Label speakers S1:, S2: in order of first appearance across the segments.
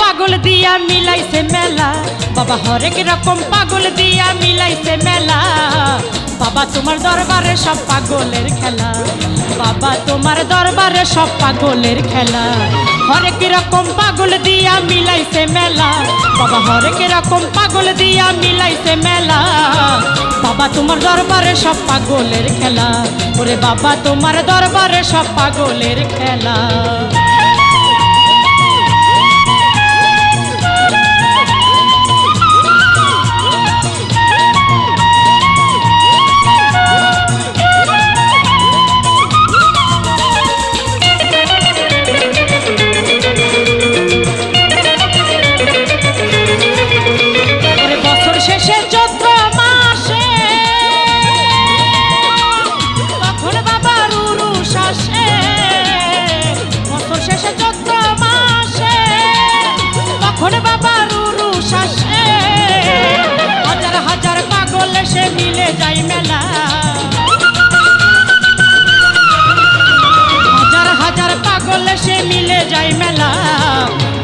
S1: পাগল দিয়া মিলাইছে মেলা বাবা, হরেক রকম পাগল দিয়া মিলাইছে মেলা বাবা, তোমার দরবারে সব পাগলের খেলা বাবা, তোমার দরবারে সব পাগলের খেলা। হরেক রকম পাগল দিয়া মিলাইছে মেলা বাবা, হরেক রকম পাগল দিয়া মিলাইছে মেলা বাবা, তোমার দরবারে সব পাগলের খেলা। ওরে বাবা, তোমার দরবারে সব পাগলের খেলা।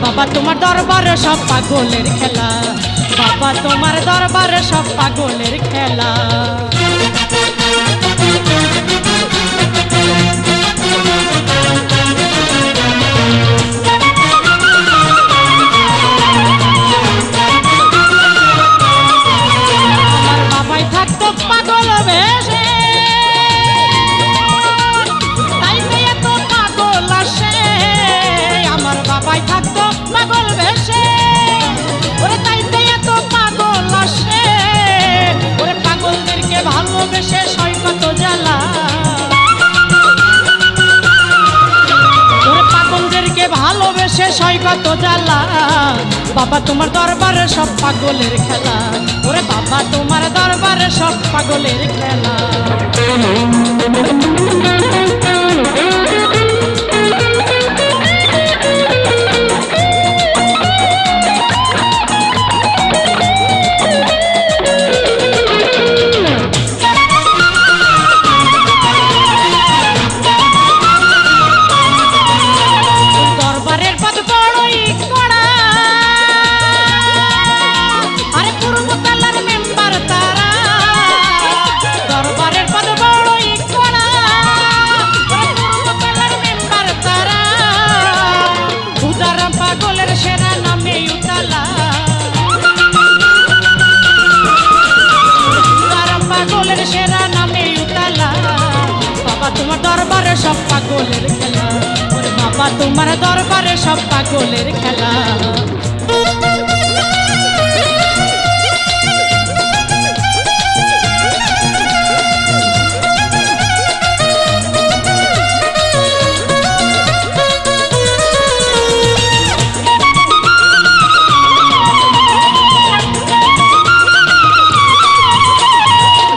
S1: বাবা, তোমার দরবারে সব পাগলের খেলা বাবা, তোমার দরবারে সব পাগলের খেলা। আমার বাবাই থাকতো পাগল বেশে, তাইতে এত পাগল আসে। আমার বাবাই থাকতো পাগল বেশে, ওরে তাইতে এত পাগল আসে। ওরে পাগলদেরকে ভালোবেসে সয় কত জ্বালা, ওরে পাগলদেরকে ভালোবেসে সয় কত জ্বালা বাবা, তোমার দরবারে সব পাগলের খেলা। ওরে বাবা, তোমার দরবারে সব পাগলের খেলা। সব পাগলের খেলা, ওরে বাবা, তোমার দরবারে সব পাগলের খেলা।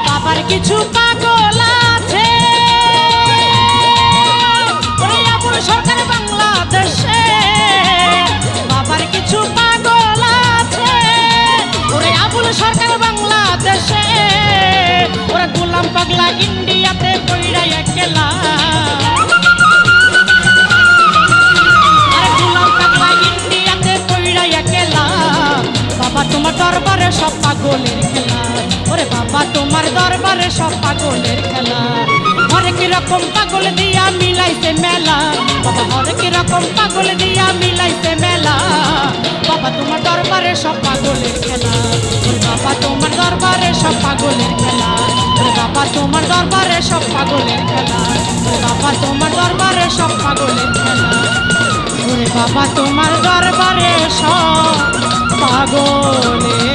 S1: বাবার কিছু পাগল আছে, সরকার বাংলাদেশে বাবার কিছু পাগল আছে। ওরে আবুল সরকার বাংলাদেশে, ওরা গোলাম পাগলা ইন্ডিয়াতে পইড়াই একলা। আরে গোলাম পাগলা ইন্ডিয়াতে পইড়াই একলা বাবা, তোমার দরবারে সব পাগলের খেলা। ওরে বাবা, তোমার দরবারে সব পাগলের খেলা। হরেক রকম পাগল দিয়া মিলাইছে মেলা বাবা, হরেক রকম পাগল দিয়া মিলাইছে মেলা বাবা, তোমার দরবারে সব পাগলের খেলা। বাবা, তোমার দরবারে সব পাগলের খেলা। বাবা, তোমার দরবারে সব পাগলের খেলা। বাবা, তোমার দরবারে সব পাগলের খেলা। বাবা, তোমার দরবারে সব পাগলের